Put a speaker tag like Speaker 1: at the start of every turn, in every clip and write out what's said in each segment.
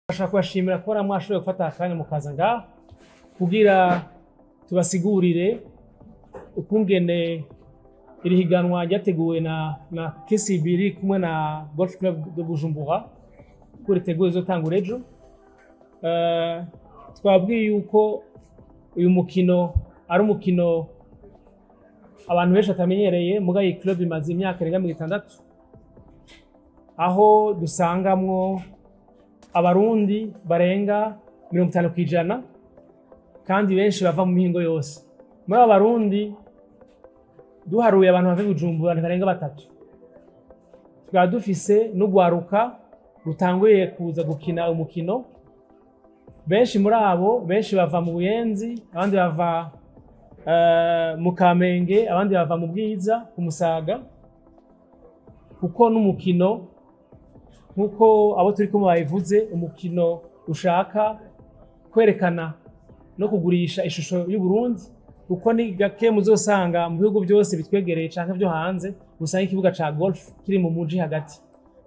Speaker 1: Ndashaka kubashimira ko mwashoboye gufata akanya mukaza ngaha kugira tubasigurire ukungene iri higanwa ryateguwe na KCB iri kumwe na Golf Club de Bujumbura ko riteguwe zotangura ejo. Twabwiye yuko uyu mukino ari umukino abantu benshi atamenyereye, muga iyi club imaze imyaka irenga 60 aho dusangamwo abarundi barenga 50% kandi benshi bava mu mihingo yose. Muri abarundi duharuye abantu bava Bujumbura barenga 3. Tukaba dufise n'ugwaruka rutanguye kuza gukina umukino. Benshi muri abo bava mu Buyenzi, abandi bava mu Kamenge, abandi bava mu Bwiza, ku Musaga, kuko n'umukino nkuko abo turi kumwe bayivuze, umukino ushaka kwerekana no kugurisha ishusho y'u Burundi, kuko ni gake muzosanga mu bihugu byose bitwegereye canke byo hanze usanga ikibuga ca golf kiri mu muji hagati.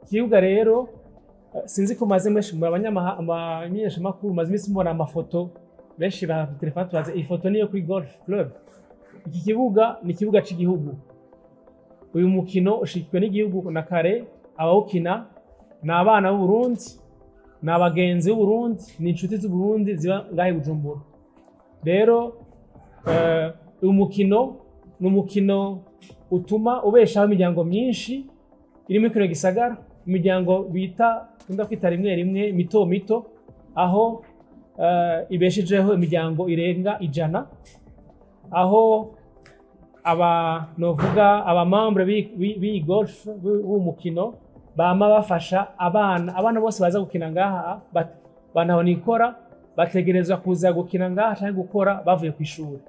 Speaker 1: Ikibuga rero sinzi ko maze mweshi muri abanyamahanga makuru maze imisi mbona amafoto benshi ba telefone tubaze iyi foto niyo kuri golf club. Iki kibuga ni ikibuga c'igihugu. Uyu mukino ushikwe n'igihugu na kare, abawukina ni abana b'u Burundi, ni abagenzi b'u Burundi, ni inshuti z'u Burundi ziba ngahe Bujumbura. Rero uyu mukino ni umukino utuma ubeshaho imiryango myinshi iri muri kino gisagara, imiryango bita kunda kwita rimwe rimwe mito mito, aho ibeshejeho imiryango irenga 100, aho novuga abamambre b'iyi golf b'umukino bama bafasha abana bose baza gukina ngaha, banaho nikora bategerezwa kuza gukina ngaha cyangwa gukora bavuye ku ishuri.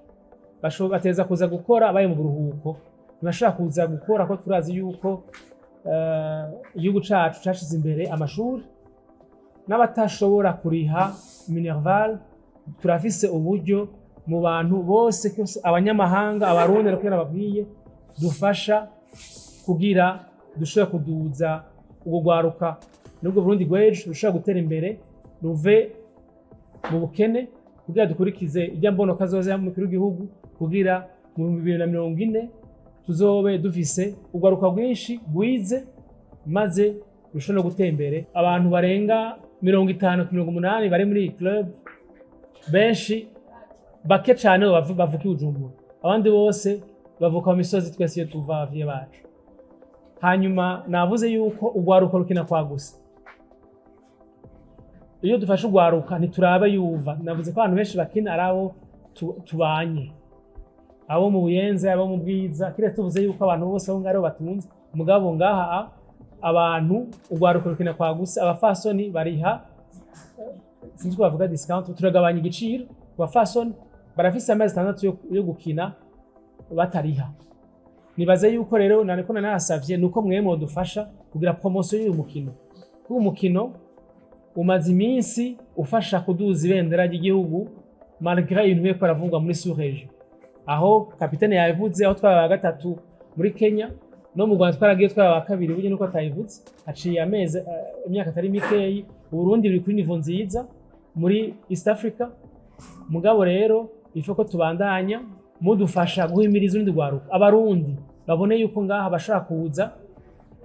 Speaker 1: Bateza kuza gukora baye mu buruhuko, ntibashaka kuza gukora ko turazi yuko igihugu cacu cashize imbere amashuri. N'abatashobora kuriha Minerval, turafise uburyo mu bantu bose, abanyamahanga, abarundi no babwiye dufasha kugira dushobora kuduza ubwo gwaruka n'ubwo Burundi gwejo dushobora gutera imbere, ruve mu bukene, kugira dukurikize ijya mbono kazoza mu gihugu, kugira mu 2040 tuzobe dufise ugwaruka rwinshi gwize, maze rushobora gutera imbere. Abantu barenga 50-80 bari muri iyi club, benshi bake cyane bavuka Bujumbura, abandi bose bavuka mu misozi twese iyo tuva avye bacu. Hanyuma navuze yuko ugwaruka rukina kwa gusa. Iyo dufashe ugwaruka ntituraba yuva. Navuze ko abantu benshi bakina arabo tubanye, abo mu Buyenzi, abo mu Bwiza, kire tuvuze yuko abantu bose bo ngaro batunze. Mugabo ngaha abantu ugwaruka rukina kwa gusa, abafasoni bariha, sinzi ko bavuga discount, turagabanya igiciro. Abafasoni barafise amezi 6 yo gukina batariha. Nibaze yuko rero nariko nanasavye nuko mwemwe dufasha kugira promotion y'uyu mukino. Uyu mukino umaze iminsi ufasha kuduza ibendera ry'igihugu malgré ibintu biko baravugwa muri sous-région. Aho kapitene yavuze aho twaba 3 muri Kenya, no mu Rwanda twaragiye twaba 2 buryo nuko atayivutse. Haciye amezi imyaka atari mikeyi, Burundi biri kuri niveau nziza muri East Africa. Mugabo rero ifo ko tubandanya mudufasha guhimiriza urundi gwaruka, abarundi babone yuko ngaha bashaka kuza.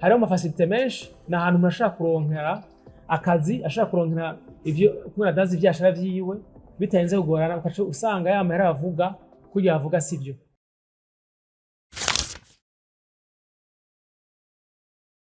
Speaker 1: Hariho amafacilite menshi, na ahantu murashaka kuronkera akazi, ashaka kuronkera ivyo kumwe adazi ivyashara vyiwe bitayenze kugorana, ukaca usanga yamahera avuga kugira avuga sivyo.